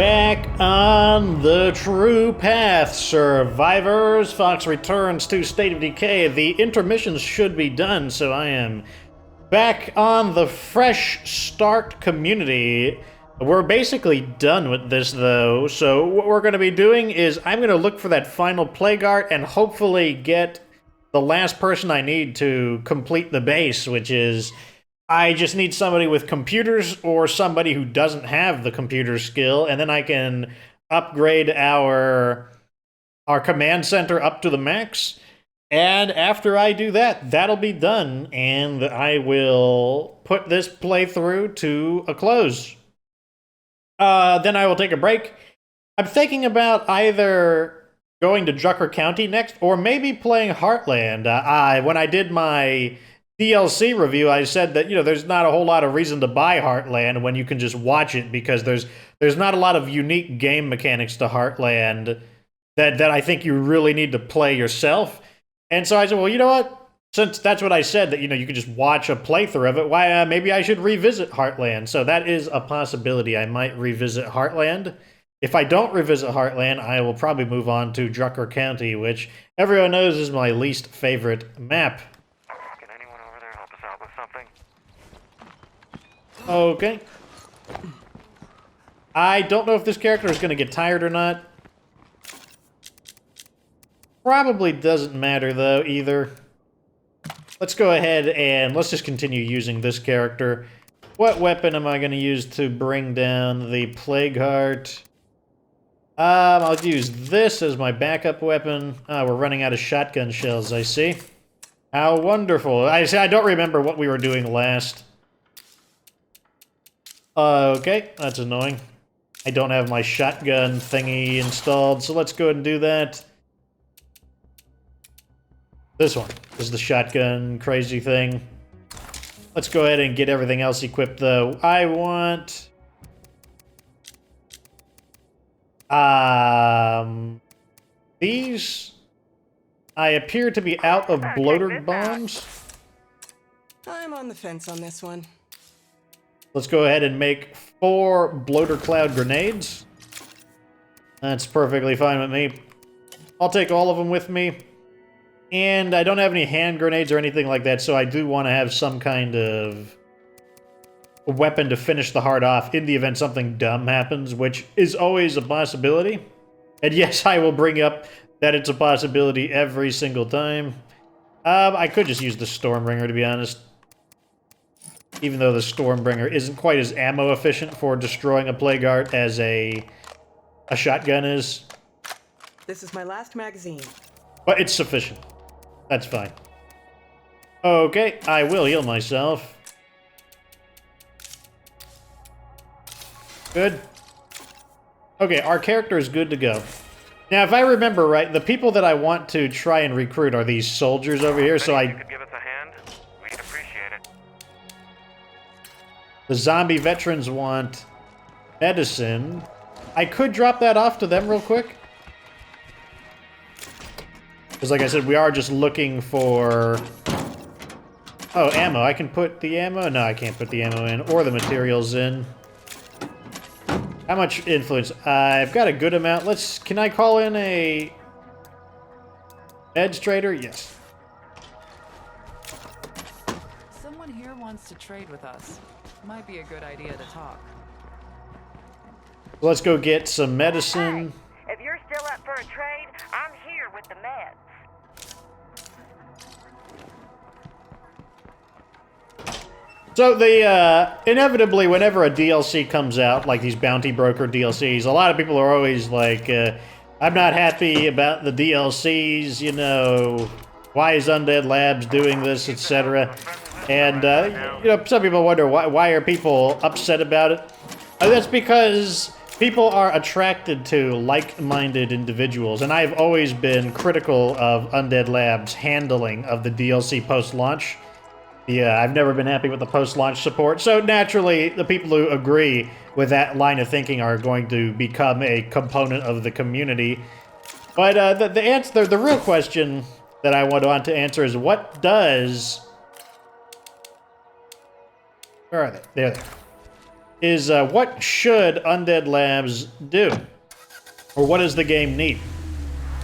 Back on the true path, survivors. Fox returns to State of Decay. The intermissions should be done, so I am back on the fresh start community. We're basically done with this, though, so what we're going to be doing is I'm going to look for that final plague art and hopefully get the last person I need to complete the base, which is I just need somebody with computers or somebody who doesn't have the computer skill, and then I can upgrade our command center up to the max. And after I do that, that'll be done, and I will put this playthrough to a close. Then I will take a break. I'm thinking about either going to Drucker County next, or maybe playing Heartland. When I did my DLC review, I said that, there's not a whole lot of reason to buy Heartland when you can just watch it, because there's not a lot of unique game mechanics to Heartland that I think you really need to play yourself. And so I said, well, you know what? Since that's what I said, that, you could just watch a playthrough of it, why, maybe I should revisit Heartland. So that is a possibility. I might revisit Heartland. If I don't revisit Heartland, I will probably move on to Drucker County, which everyone knows is my least favorite map. Okay. I don't know if this character is going to get tired or not. Probably doesn't matter, though, either. Let's go ahead and let's just continue using this character. What weapon am I going to use to bring down the Plague Heart? I'll use this as my backup weapon. We're running out of shotgun shells, I see. How wonderful. I don't remember what we were doing last. Okay, that's annoying. I don't have my shotgun thingy installed, so let's go ahead and do that. This one is the shotgun crazy thing. Let's go ahead and get everything else equipped, though. I want these. I appear to be out of bloater bombs. I'm on the fence on this one. Let's go ahead and make 4 bloater cloud grenades. That's perfectly fine with me. I'll take all of them with me. And I don't have any hand grenades or anything like that, so I do want to have some kind of weapon to finish the heart off in the event something dumb happens, which is always a possibility. And yes, I will bring up that it's a possibility every single time. I could just use the Stormbringer, to be honest. Even though the Stormbringer isn't quite as ammo efficient for destroying a Plague Heart as a shotgun is. This is my last magazine. But it's sufficient. That's fine. Okay, I will heal myself. Good. Okay, our character is good to go. Now, if I remember right, the people that I want to try and recruit are these soldiers over here, so you could give us a hand, we'd appreciate it. The zombie veterans want medicine. I could drop that off to them real quick. Because like I said, we are just looking for... Oh, ammo. I can put the ammo? No, I can't put the ammo in. Or the materials in. How much influence? I've got a good amount. Can I call in a... Meds trader? Yes. Someone here wants to trade with us. Might be a good idea to talk. Let's go get some medicine. Hey, if you're still up for a trade, I'm here with the meds. So inevitably, whenever a DLC comes out, like these bounty broker DLCs, a lot of people are always like, I'm not happy about the DLCs, why is Undead Labs doing this, etc. And, some people wonder, why are people upset about it? That's because people are attracted to like-minded individuals, and I've always been critical of Undead Labs' handling of the DLC post-launch. Yeah, I've never been happy with the post-launch support, so naturally, the people who agree with that line of thinking are going to become a component of the community. But the real question that I want to answer is, what does... Where are they? There they are. is what should Undead Labs do? Or what does the game need?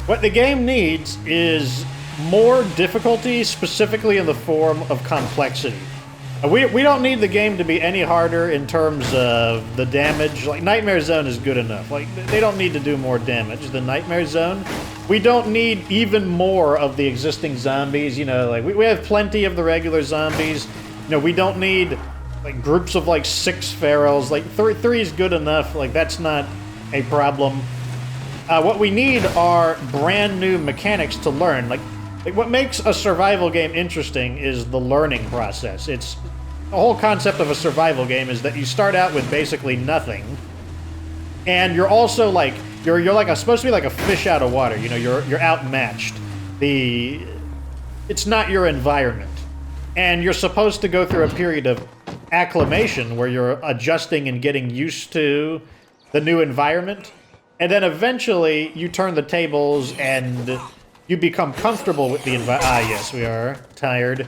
What the game needs is more difficulty, specifically in the form of complexity. We don't need the game to be any harder in terms of the damage. Like, Nightmare Zone is good enough. Like, they don't need to do more damage than Nightmare Zone. We don't need even more of the existing zombies. You know, like, we have plenty of the regular zombies. You know, we don't need, like, groups of, like, 6 ferals. Like, three is good enough. Like, that's not a problem. What we need are brand new mechanics to learn. Like, what makes a survival game interesting is the learning process. It's the whole concept of a survival game is that you start out with basically nothing, and you're also like you're like supposed to be like a fish out of water. You know, you're outmatched. It's not your environment, and you're supposed to go through a period of acclimation where you're adjusting and getting used to the new environment, and then eventually you turn the tables and you become comfortable with the environment. Ah, yes, we are tired.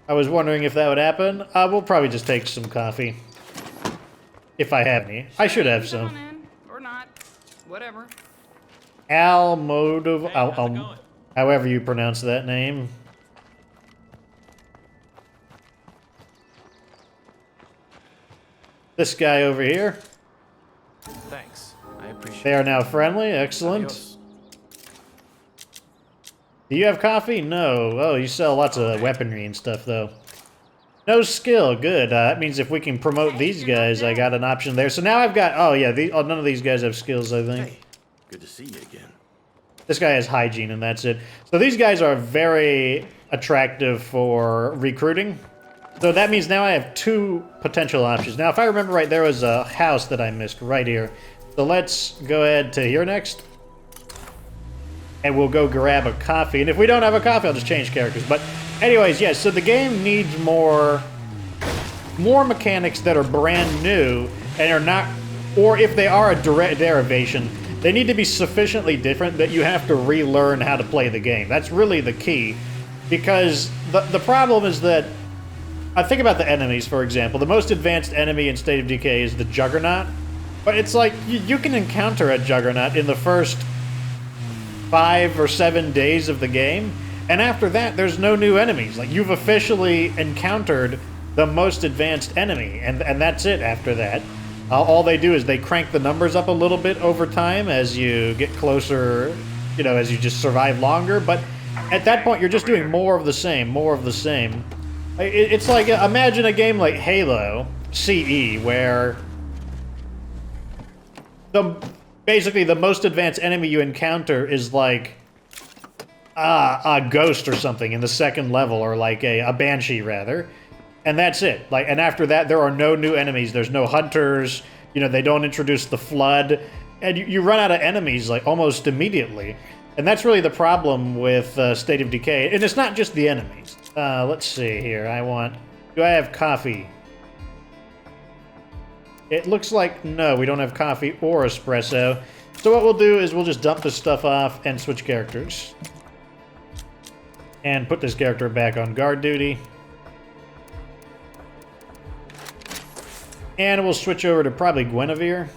I was wondering if that would happen. We'll probably just take some coffee. If I have any. I should have some. Or not. Whatever. Almodov... however you pronounce that name. This guy over here. Thanks. I appreciate it. They are now friendly. Excellent. Adios. Do you have coffee? No. Oh, you sell lots of weaponry and stuff, though. No skill. Good. That means if we can promote these guys, I got an option there. So now I've got... Oh, yeah. None of these guys have skills, I think. Hey, good to see you again. This guy has hygiene, and that's it. So these guys are very attractive for recruiting. So that means now I have 2 potential options. Now, if I remember right, there was a house that I missed right here. So let's go ahead to here next. And we'll go grab a coffee. And if we don't have a coffee, I'll just change characters. But anyways, yes, so the game needs more mechanics that are brand new and are not... Or if they are a direct derivation, they need to be sufficiently different that you have to relearn how to play the game. That's really the key. Because the problem is that... I think about the enemies, for example. The most advanced enemy in State of Decay is the Juggernaut. But it's like, you can encounter a Juggernaut in the first 5 or 7 days of the game, and after that, there's no new enemies. Like, you've officially encountered the most advanced enemy, and that's it after that. All they do is they crank the numbers up a little bit over time as you get closer, you know, as you just survive longer, but at that point, you're just doing more of the same, more of the same. It's like, imagine a game like Halo CE, where basically the most advanced enemy you encounter is like a ghost or something in the 2nd level, or like a banshee rather, and that's it. Like, and after that there are no new enemies. There's no hunters. You know, they don't introduce the flood, and you run out of enemies like almost immediately. And that's really the problem with State of Decay. And it's not just the enemies. Let's see here. Do I have coffee? It looks like, no, we don't have coffee or espresso. So what we'll do is we'll just dump this stuff off and switch characters. And put this character back on guard duty. And we'll switch over to probably Guinevere.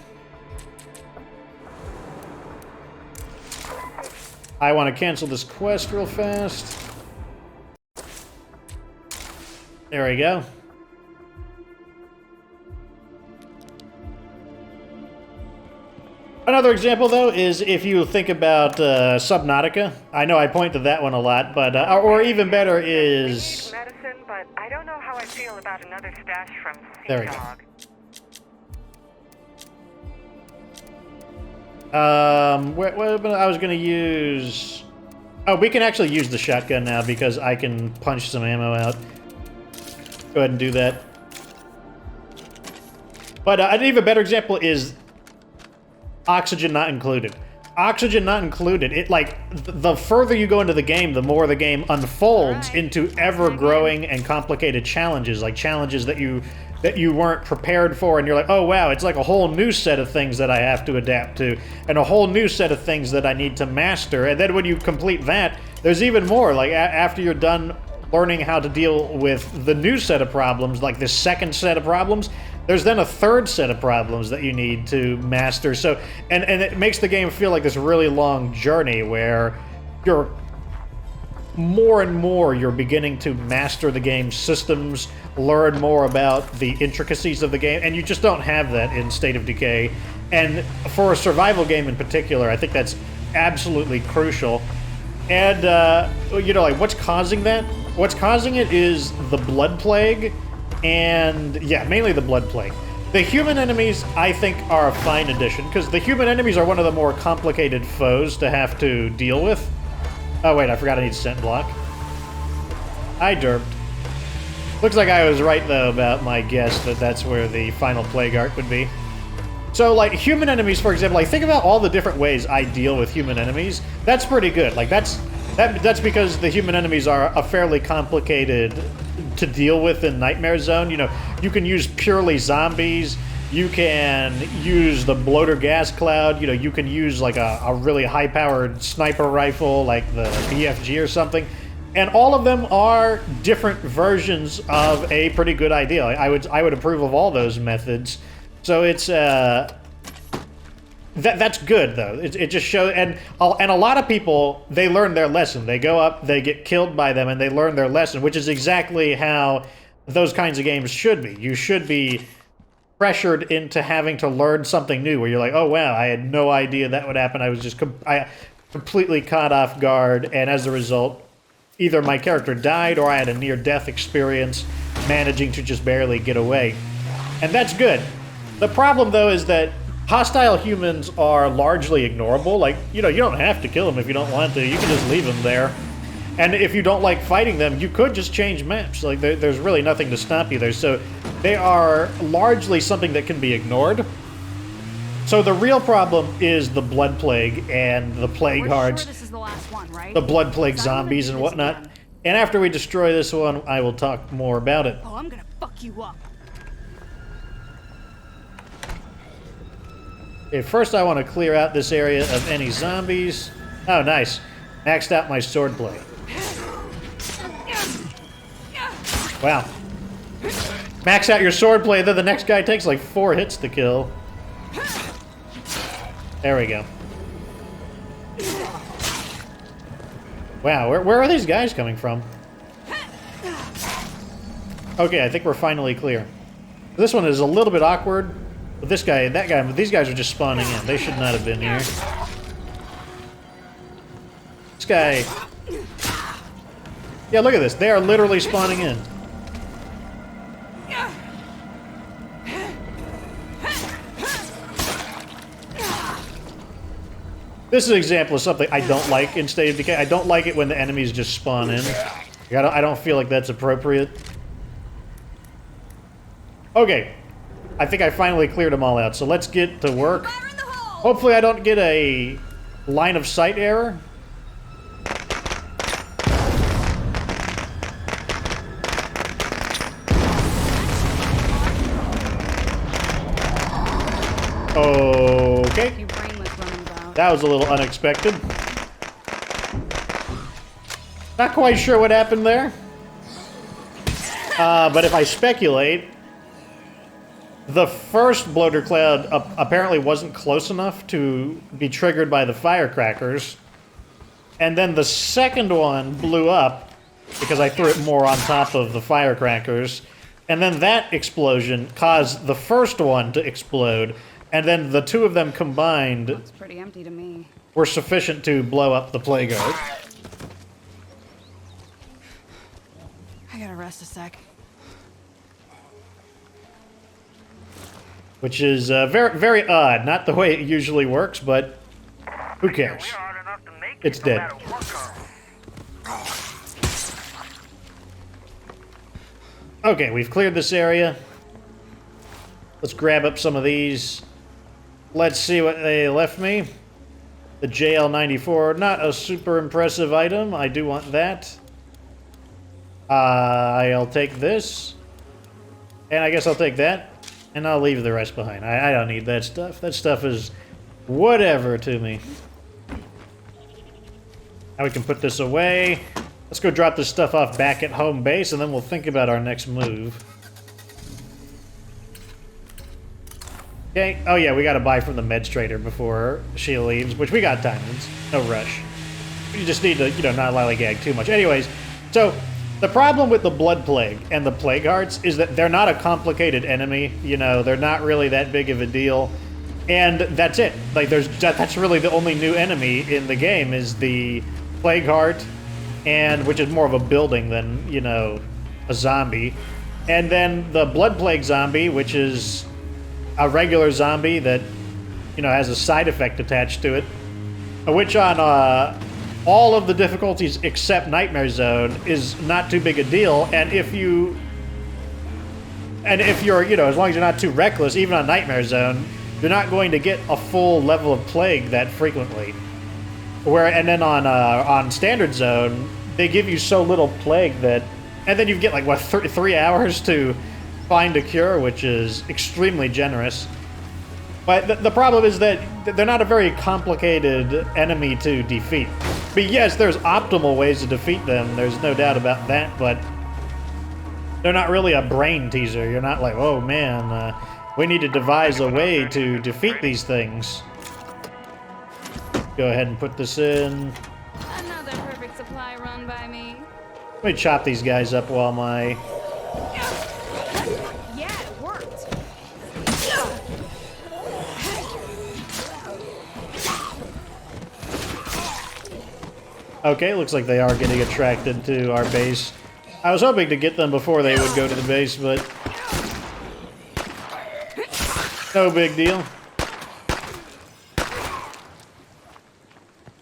I want to cancel this quest real fast. There we go. Another example, though, is if you think about Subnautica. I know I point to that one a lot, but or even better is... medicine, but I don't know how I feel about another stash from Sea There we go. Dog. What I was gonna use... Oh, we can actually use the shotgun now because I can punch some ammo out. Go ahead and do that. But an even better example is oxygen not included. Oxygen not included. It, like, the further you go into the game, the more the game unfolds into ever-growing and complicated challenges, like challenges that you weren't prepared for, and you're like, oh wow, it's like a whole new set of things that I have to adapt to, and a whole new set of things that I need to master. And then when you complete that, there's even more. Like, after you're done learning how to deal with the new set of problems, like this second set of problems, there's then a third set of problems that you need to master. So, and it makes the game feel like this really long journey where you're more and more you're beginning to master the game's systems, learn more about the intricacies of the game, and you just don't have that in State of Decay. And for a survival game in particular, I think that's absolutely crucial. And, you know, like, what's causing that? What's causing it is the Blood Plague, and, yeah, mainly the Blood Plague. The human enemies, I think, are a fine addition, because the human enemies are one of the more complicated foes to have to deal with. Oh, wait, I forgot I need scent block. I derped. Looks like I was right, though, about my guess that that's where the final Plague Arc would be. So, like, human enemies, for example, like, think about all the different ways I deal with human enemies. That's pretty good. Like, that's because the human enemies are a fairly complicated to deal with in Nightmare Zone. You know, you can use purely zombies. You can use the bloater gas cloud. You know, you can use, like, a really high-powered sniper rifle, like the BFG or something. And all of them are different versions of a pretty good idea. I would approve of all those methods. So it's that's good though. It just shows, and a lot of people, they learn their lesson. They go up, they get killed by them, and they learn their lesson, which is exactly how those kinds of games should be. You should be pressured into having to learn something new, where you're like, oh wow, I had no idea that would happen. I was just completely caught off guard, and as a result, either my character died or I had a near-death experience managing to just barely get away. And that's good. The problem, though, is that hostile humans are largely ignorable. Like, you know, you don't have to kill them if you don't want to. You can just leave them there. And if you don't like fighting them, you could just change maps. Like, there's really nothing to stop you there. So they are largely something that can be ignored. So the real problem is the Blood Plague and the Plague Hearts. Sure this is the last one, right? The Blood Plague zombies and whatnot. And after we destroy this one, I will talk more about it. Oh, I'm gonna fuck you up. Okay, first I want to clear out this area of any zombies. Oh, nice. Maxed out my swordplay. Wow. Max out your swordplay, then the next guy takes like 4 hits to kill. There we go. Wow, where are these guys coming from? Okay, I think we're finally clear. This one is a little bit awkward. But this guy, that guy, these guys are just spawning in. They should not have been here. This guy... Yeah, look at this. They are literally spawning in. This is an example of something I don't like in State of Decay. I don't like it when the enemies just spawn in. I don't feel like that's appropriate. Okay. I think I finally cleared them all out, so let's get to work. Hopefully I don't get a line of sight error. Okay. That was a little unexpected. Not quite sure what happened there. But if I speculate, the first bloater cloud apparently wasn't close enough to be triggered by the firecrackers. And then the second one blew up because I threw it more on top of the firecrackers. And then that explosion caused the first one to explode. And then the two of them combined Looks pretty empty to me. were sufficient to blow up the Plague Arc. I gotta rest a sec. Which is very, very odd. Not the way it usually works, but who cares? It's dead. Okay, we've cleared this area. Let's grab up some of these. Let's see what they left me. The JL94, not a super impressive item. I do want that. I'll take this. And I guess I'll take that. And I'll leave the rest behind. I don't need that stuff. That stuff is whatever to me. Now we can put this away. Let's go drop this stuff off back at home base, and then we'll think about our next move. Okay. Oh yeah, we gotta buy from the meds trader before she leaves, which we got time. It's no rush. You just need to, not lollygag too much. Anyways, so the problem with the Blood Plague and the Plague Hearts is that they're not a complicated enemy. They're not really that big of a deal. And that's it. Like, that's really the only new enemy in the game is the Plague Heart, and which is more of a building than, a zombie. And then the Blood Plague zombie, which is a regular zombie that, has a side effect attached to it, which on all of the difficulties except Nightmare Zone is not too big a deal. And if you're, as long as you're not too reckless, even on Nightmare Zone, you're not going to get a full level of Plague that frequently. And then on Standard Zone, they give you so little Plague that, and then you get like what 3 hours to find a cure, which is extremely generous. But the problem is that they're not a very complicated enemy to defeat. But yes, there's optimal ways to defeat them. There's no doubt about that. But they're not really a brain teaser. You're not like, oh man. We need to devise a way to defeat these things. Go ahead and put this in. Another perfect supply run by me. Let me chop these guys up while my... Yeah, it worked. Okay, looks like they are getting attracted to our base. I was hoping to get them before they would go to the base, but... no big deal.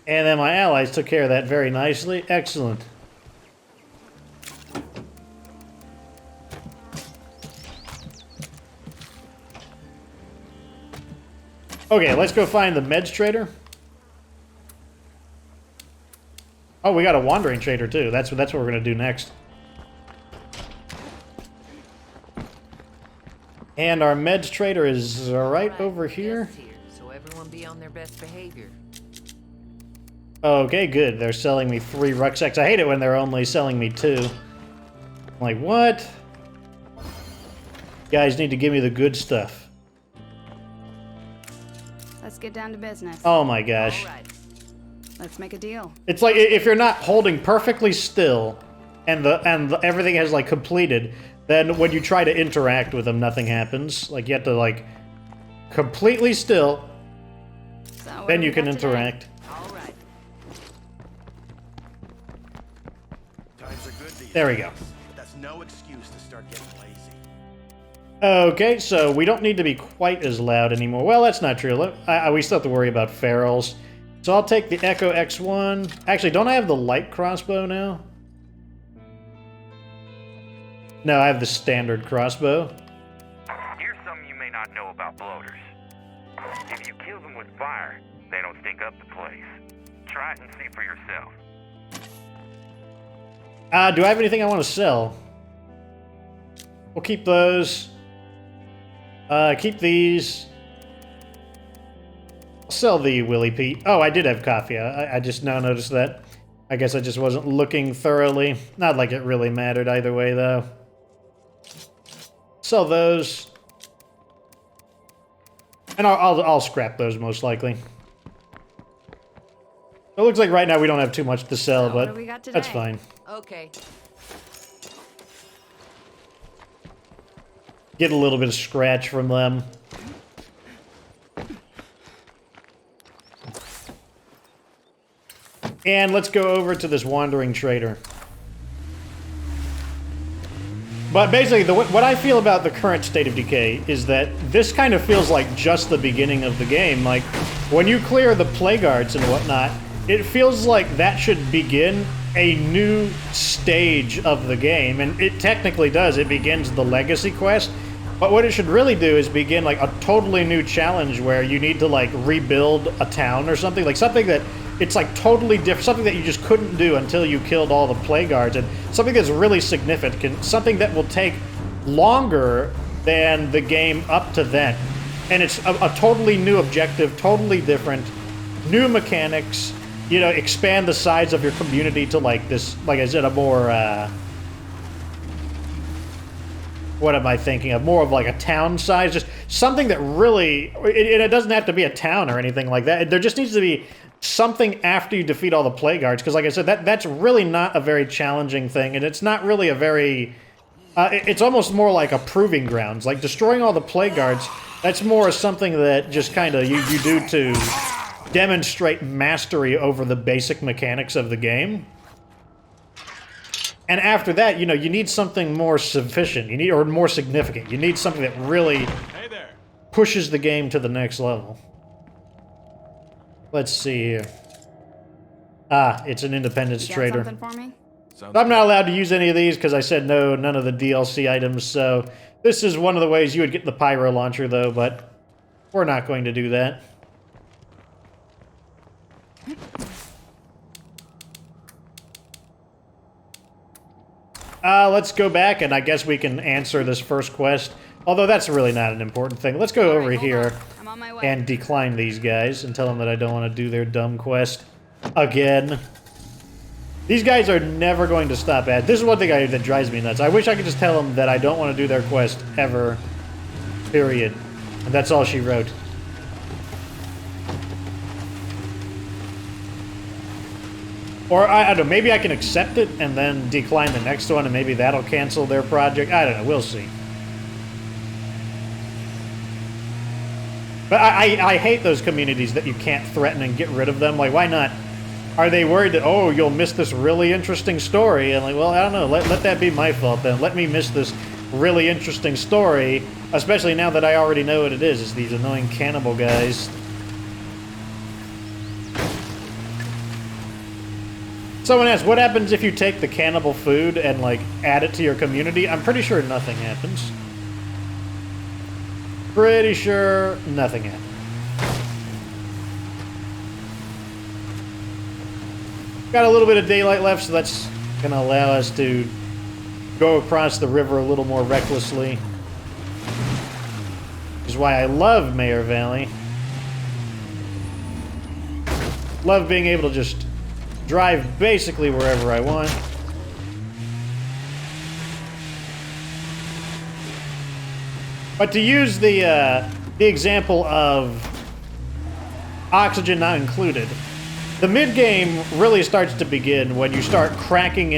And then my allies took care of that very nicely. Excellent. Okay, let's go find the meds trader. Oh, we got a wandering trader too. That's what we're gonna do next. And our meds trader is right over here. So everyone be on their best behavior. Okay, good. They're selling me 3 rucksacks. I hate it when they're only selling me 2. I'm like, what? You guys need to give me the good stuff. Let's get down to business. Oh my gosh. All right. Let's make a deal. It's like if you're not holding perfectly still and everything has like completed, then when you try to interact with them, nothing happens. Like you have to like completely still, So what then do you we can got today? interact. All right. Times are good these There we days, go. but that's no excuse to start getting lazy. Okay, so we don't need to be quite as loud anymore. Well, that's not true. We still have to worry about ferals. So I'll take the Echo X1. Actually, don't I have the light crossbow now? No, I have the standard crossbow. Here's something you may not know about bloaters. If you kill them with fire, they don't stink up the place. Try it and see for yourself. Do I have anything I want to sell? We'll keep those. Keep these. I'll sell the Willy Pete. Oh, I did have coffee. I just now noticed that. I guess I just wasn't looking thoroughly. Not like it really mattered either way, though. Sell those. And I'll scrap those most likely. It looks like right now we don't have too much to sell, So what but do we got that's today? fine. Okay. Get a little bit of scratch from them. And let's go over to this wandering trader. But basically, what I feel about the current State of Decay is that this kind of feels like just the beginning of the game. Like, when you clear the Plague Guards and whatnot, it feels like that should begin a new stage of the game. And it technically does. It begins the Legacy quest. But what it should really do is begin, like, a totally new challenge where you need to, like, rebuild a town or something. Like, something that... it's like totally different, something that you just couldn't do until you killed all the Plague Guards, and something that's really significant, something that will take longer than the game up to then. And it's a totally new objective, totally different, new mechanics, you know, expand the size of your community to like this, like I said, a more, what am I thinking of? More of like a town size, just something that really, it doesn't have to be a town or anything like that. There just needs to be something after you defeat all the plague guards, because like I said, that's really not a very challenging thing, and it's not really a very, it's almost more like a proving grounds. Like destroying all the plague guards, that's more something that just kind of you do to demonstrate mastery over the basic mechanics of the game. And after that, you know, you need something more sufficient. You need, or more significant. You need something that really pushes the game to the next level. Let's see here. Ah, it's an independence trader. Something for me? I'm not allowed to use any of these because I said no, none of the DLC items. So this is one of the ways you would get the pyro launcher, though. But we're not going to do that. Let's go back, and I guess we can answer this first quest. Although that's really not an important thing. Let's go over here I'm on my way. and decline these guys and tell them that I don't want to do their dumb quest again. These guys are never going to stop at. This is one thing that drives me nuts. I wish I could just tell them that I don't want to do their quest ever. Period. And that's all she wrote. Or, I don't know, maybe I can accept it and then decline the next one, and maybe that'll cancel their project. I don't know, we'll see. But I hate those communities that you can't threaten and get rid of them. Like, why not? Are they worried that, oh, you'll miss this really interesting story? And like, well, I don't know, let that be my fault then. Let me miss this really interesting story, especially now that I already know what it is. It's these annoying cannibal guys. Someone asked, what happens if you take the cannibal food and, like, add it to your community? I'm pretty sure nothing happens. Pretty sure nothing happens. Got a little bit of daylight left, so that's going to allow us to go across the river a little more recklessly. Which is why I love Meagher Valley. Love being able to just drive basically wherever I want. But to use the example of oxygen not included, the mid-game really starts to begin when you start cracking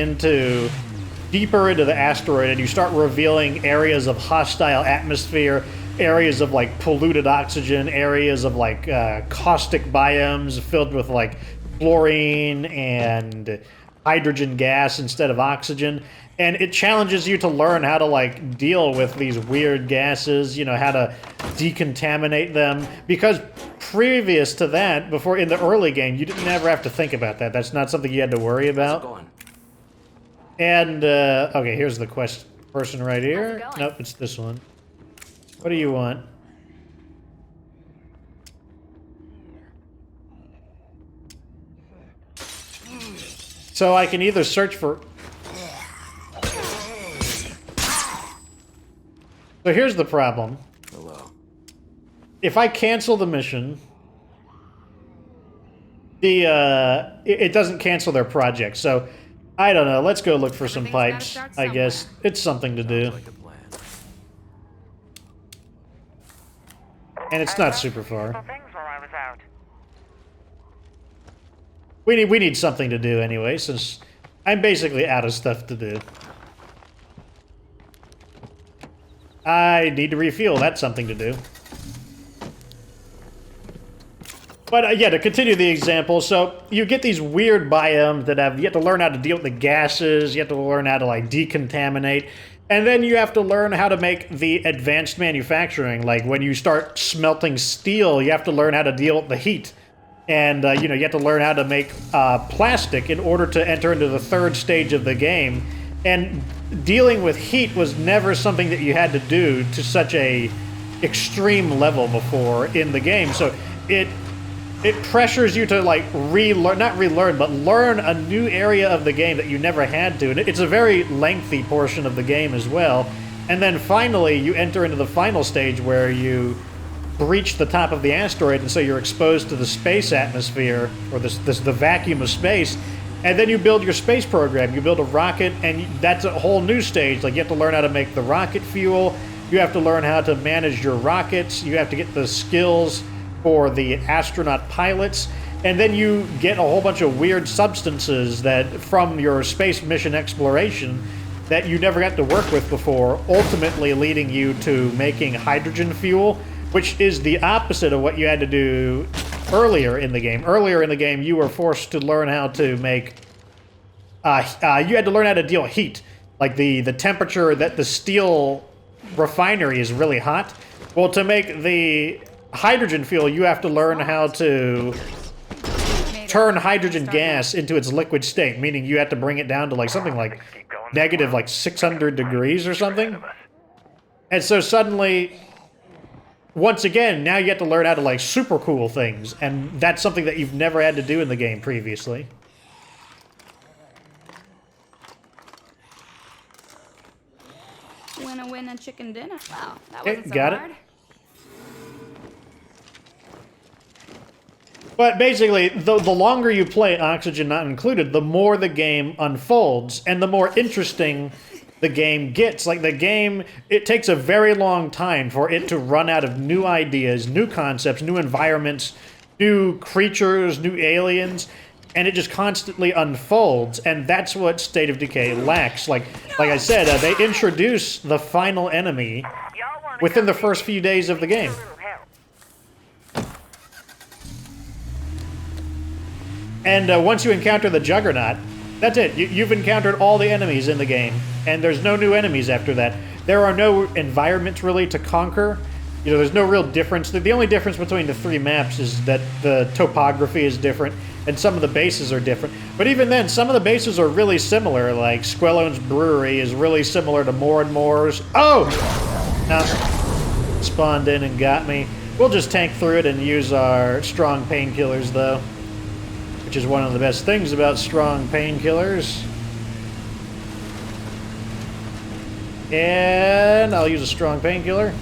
deeper into the asteroid and you start revealing areas of hostile atmosphere, areas of like polluted oxygen, areas of like caustic biomes filled with like chlorine and hydrogen gas instead of oxygen. And it challenges you to learn how to like deal with these weird gases, you know, how to decontaminate them. Because previous to that, before in the early game, you didn't ever have to think about that. That's not something you had to worry about. And, okay, here's the quest person right here. Nope, it's this one. What do you want? So I can either search for... So here's the problem. Hello. If I cancel the mission, it doesn't cancel their project. So I don't know. Let's go look for some pipes. I guess it's something to do. Like a plan. And it's not super far. Things while I was out. We need something to do anyway, since I'm basically out of stuff to do. I need to refuel. That's something to do. But yeah, to continue the example, so you get these weird biomes that you have to learn how to deal with the gases, you have to learn how to like decontaminate, and then you have to learn how to make the advanced manufacturing. Like when you start smelting steel, you have to learn how to deal with the heat. And, you know, you have to learn how to make plastic in order to enter into the third stage of the game. And dealing with heat was never something that you had to do to such a extreme level before in the game. So it pressures you to, like, not relearn, but learn a new area of the game that you never had to. And it's a very lengthy portion of the game as well. And then finally, you enter into the final stage where you breach the top of the asteroid, and so you're exposed to the space atmosphere, or the vacuum of space, And then you build your space program. You build a rocket, and that's a whole new stage. Like, you have to learn how to make the rocket fuel. You have to learn how to manage your rockets. You have to get the skills for the astronaut pilots. And then you get a whole bunch of weird substances that, from your space mission exploration, that you never got to work with before, ultimately leading you to making hydrogen fuel, which is the opposite of what you had to do earlier in the game. Earlier in the game, you were forced to learn how to make... you had to learn how to deal with heat. Like the temperature that the steel refinery is really hot. Well, to make the hydrogen fuel, you have to learn how to turn hydrogen gas into its liquid state, meaning you have to bring it down to like something like negative like 600 degrees or something. And so suddenly... once again, now you have to learn how to, like, super cool things, and that's something that you've never had to do in the game previously. Winner, chicken dinner. Wow, that wasn't so got hard. it. But basically, the longer you play Oxygen Not Included, the more the game unfolds, and the more interesting the game gets. Like, the game, it takes a very long time for it to run out of new ideas, new concepts, new environments, new creatures, new aliens, and it just constantly unfolds, and that's what State of Decay lacks. Like I said, they introduce the final enemy within the first few days of the game. And once you encounter the Juggernaut, that's it. You've encountered all the enemies in the game, and there's no new enemies after that. There are no environments really to conquer. You know, there's no real difference. The only difference between the three maps is that the topography is different, and some of the bases are different. But even then, some of the bases are really similar. Like, Squellone's Brewery is really similar to More and More's. Oh! Now, spawned in and got me. We'll just tank through it and use our strong painkillers, though. Which is one of the best things about strong painkillers. And I'll use a strong painkiller.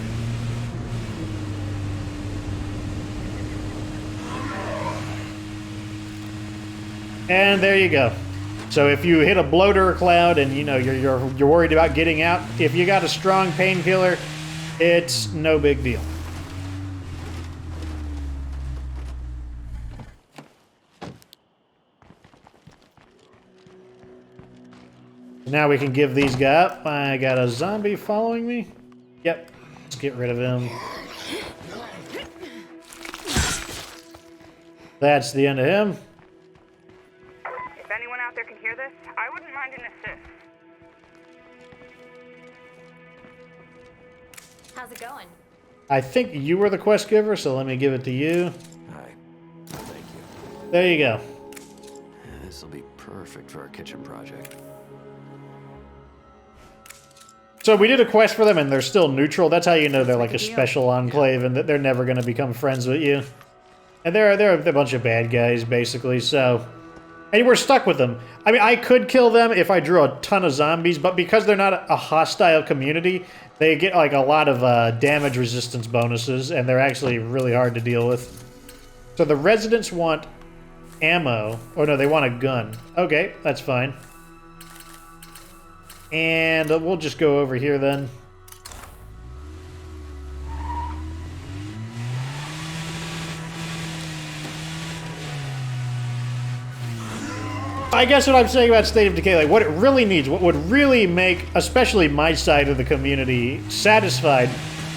And there you go. So if you hit a bloater cloud and you know you're worried about getting out, if you got a strong painkiller, it's no big deal. Now we can give these guys up. I got a zombie following me. Yep. Let's get rid of him. That's the end of him. If anyone out there can hear this, I wouldn't mind an assist. How's it going? I think you were the quest giver, so let me give it to you. Hi. Thank you. There you go. This will be perfect for our kitchen project. So we did a quest for them, and they're still neutral. That's how you know they're like a special enclave, and that they're never going to become friends with you. And they're a bunch of bad guys, basically, so... And we're stuck with them. I mean, I could kill them if I drew a ton of zombies, but because they're not a hostile community, they get like a lot of damage resistance bonuses, and they're actually really hard to deal with. So the residents want ammo. Oh no, they want a gun. Okay, that's fine. And we'll just go over here then. I guess what I'm saying about State of Decay, like what it really needs, what would really make, especially my side of the community, satisfied,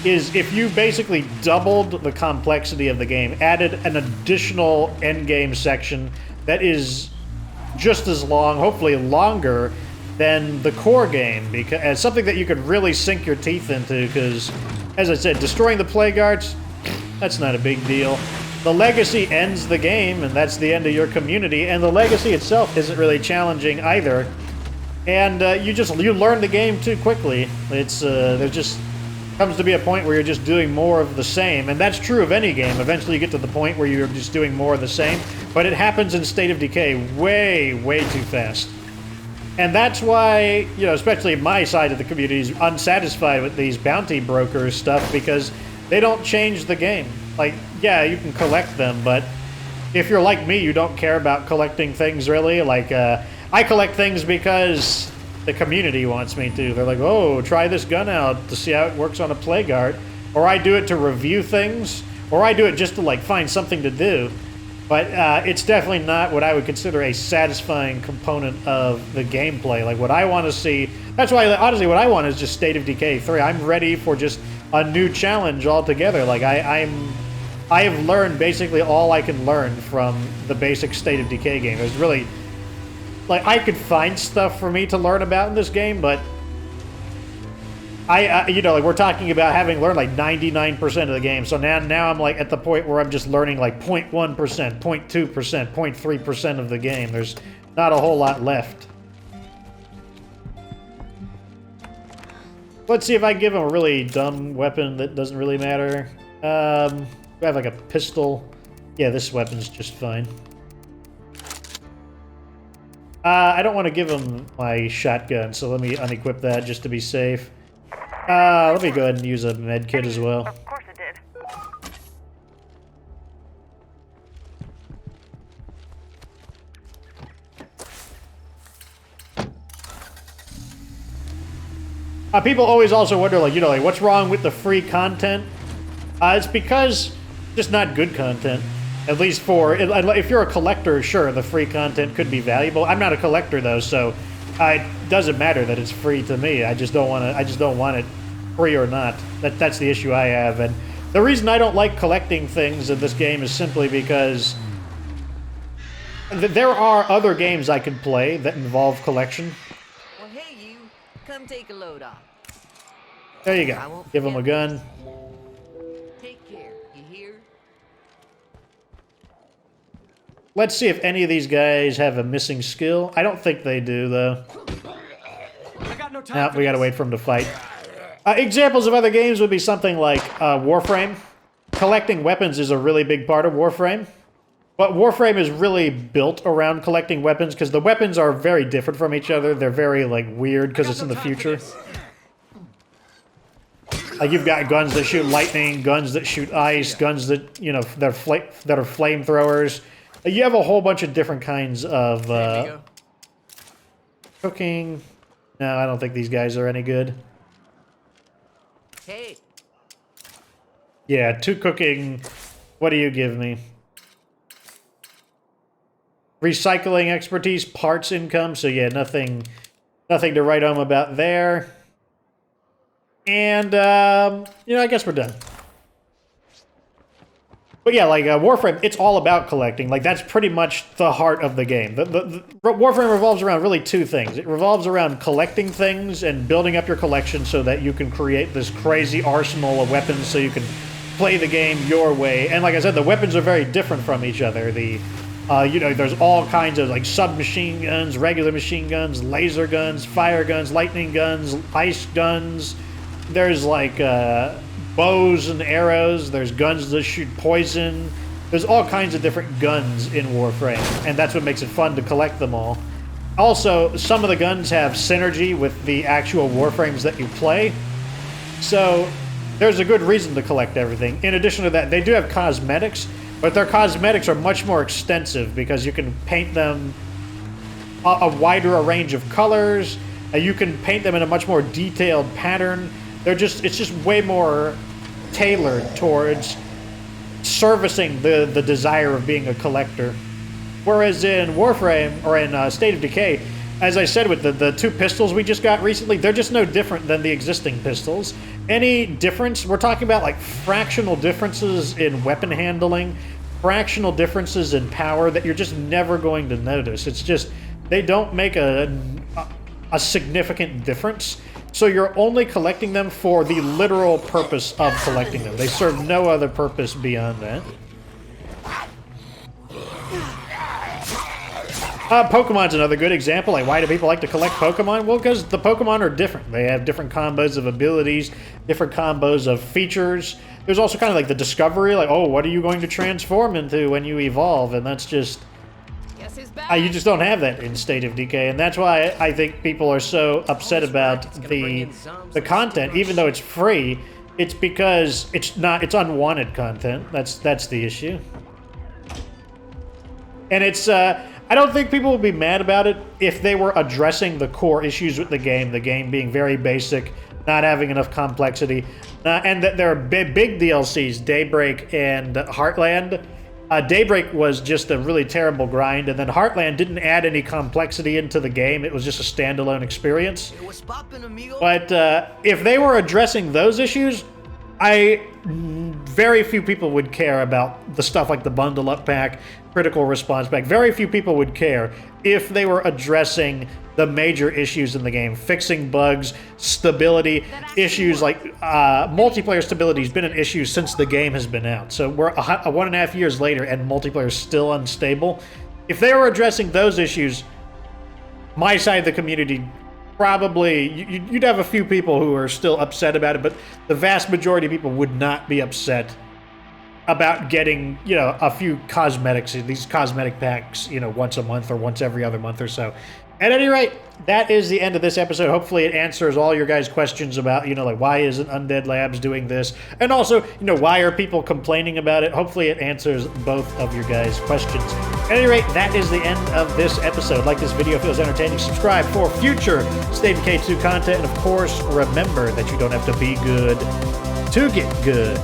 is if you basically doubled the complexity of the game, added an additional endgame section that is just as long, hopefully longer, than the core game, because as something that you could really sink your teeth into, because, as I said, destroying the plague arts, that's not a big deal. The legacy ends the game, and that's the end of your community, and the legacy itself isn't really challenging either. And you learn the game too quickly. It's there just comes to be a point where you're just doing more of the same, and that's true of any game. Eventually you get to the point where you're just doing more of the same, but it happens in State of Decay way, way too fast. And that's why, you know, especially my side of the community is unsatisfied with these bounty brokers stuff, because they don't change the game. Like, yeah, you can collect them, but if you're like me, you don't care about collecting things really. Like, I collect things because the community wants me to. They're like, oh, try this gun out to see how it works on a plague art. Or I do it to review things. Or I do it just to, like, find something to do. But it's definitely not what I would consider a satisfying component of the gameplay. Like, what I want to see... That's why, honestly, what I want is just State of Decay 3. I'm ready for just a new challenge altogether. Like, I have learned basically all I can learn from the basic State of Decay game. There's really... Like, I could find stuff for me to learn about in this game, but... you know, like, we're talking about having learned, like, 99% of the game. So now I'm, like, at the point where I'm just learning, like, 0.1%, 0.2%, 0.3% of the game. There's not a whole lot left. Let's see if I can give him a really dumb weapon that doesn't really matter. We have, like, a pistol. Yeah, this weapon's just fine. I don't want to give him my shotgun, so let me unequip that just to be safe. Let me go ahead and use a med kit as well. Of course it did. People always also wonder, like, you know, like, what's wrong with the free content? It's because just not good content. At least for, if you're a collector, sure, the free content could be valuable. I'm not a collector though, so it doesn't matter that it's free to me. I just don't want it free or not. That's the issue I have. And the reason I don't like collecting things in this game is simply because there are other games I could play that involve collection. Well, hey, you. Come take a load off. There you go. Give him a gun. Take care. You hear? Let's see if any of these guys have a missing skill. I don't think they do, though. I got no time. Nope, we gotta wait for them to fight. Examples of other games would be something like Warframe. Collecting weapons is a really big part of Warframe. But Warframe is really built around collecting weapons because the weapons are very different from each other. They're very, like, weird because it's in the future. Like, you've got guns that shoot lightning, guns that shoot ice, guns that, you know, that are flamethrowers. You have a whole bunch of different kinds of cooking. No, I don't think these guys are any good. Hey. Yeah, 2 cooking. What do you give me? Recycling expertise, parts income. So yeah, nothing to write home about there. And you know, I guess we're done. But yeah, like Warframe, it's all about collecting. Like, that's pretty much the heart of the game. The Warframe revolves around really 2 things. It revolves around collecting things and building up your collection so that you can create this crazy arsenal of weapons so you can play the game your way. And like I said, the weapons are very different from each other. You know, there's all kinds of, like, submachine guns, regular machine guns, laser guns, fire guns, lightning guns, ice guns. There's, like, bows and arrows. There's guns that shoot poison. There's all kinds of different guns in Warframe, and that's what makes it fun to collect them all. Also, some of the guns have synergy with the actual Warframes that you play, so there's a good reason to collect everything. In addition to that, they do have cosmetics, but their cosmetics are much more extensive because you can paint them a wider range of colors. You can paint them in a much more detailed pattern. It's just way more tailored towards servicing the desire of being a collector. Whereas in Warframe, or in State of Decay, as I said with the 2 pistols we just got recently, they're just no different than the existing pistols. Any difference, we're talking about like fractional differences in weapon handling, fractional differences in power that you're just never going to notice. It's just, they don't make a significant difference. So you're only collecting them for the literal purpose of collecting them. They serve no other purpose beyond that. Pokemon's another good example. Like, why do people like to collect Pokemon? Well, because the Pokemon are different. They have different combos of abilities, different combos of features. There's also kind of like the discovery, like, oh, what are you going to transform into when you evolve? And that's just... you just don't have that in State of Decay, and that's why I think people are so upset about the content, even though it's free. It's because it's unwanted content. That's the issue. And it's, I don't think people would be mad about it if they were addressing the core issues with the game being very basic, not having enough complexity, and that there are big DLCs, Daybreak and Heartland. Daybreak was just a really terrible grind, and then Heartland didn't add any complexity into the game. It was just a standalone experience. But if they were addressing those issues, very few people would care about the stuff like the Bundle Up Pack, Critical Response Pack. Very few people would care if they were addressing the major issues in the game, fixing bugs, stability issues. Like multiplayer stability has been an issue since the game has been out. So we're 1.5 years later and multiplayer is still unstable. If they were addressing those issues, my side of the community, probably you'd have a few people who are still upset about it, but the vast majority of people would not be upset about getting, you know, a few cosmetics, these cosmetic packs, you know, once a month or once every other month or so. At any rate, that is the end of this episode. Hopefully it answers all your guys' questions about, you know, like, why isn't Undead Labs doing this? And also, you know, why are people complaining about it? Hopefully it answers both of your guys' questions. At any rate, that is the end of this episode. Like this video feels entertaining, subscribe for future State of Decay 2 content. And of course, remember that you don't have to be good to get good.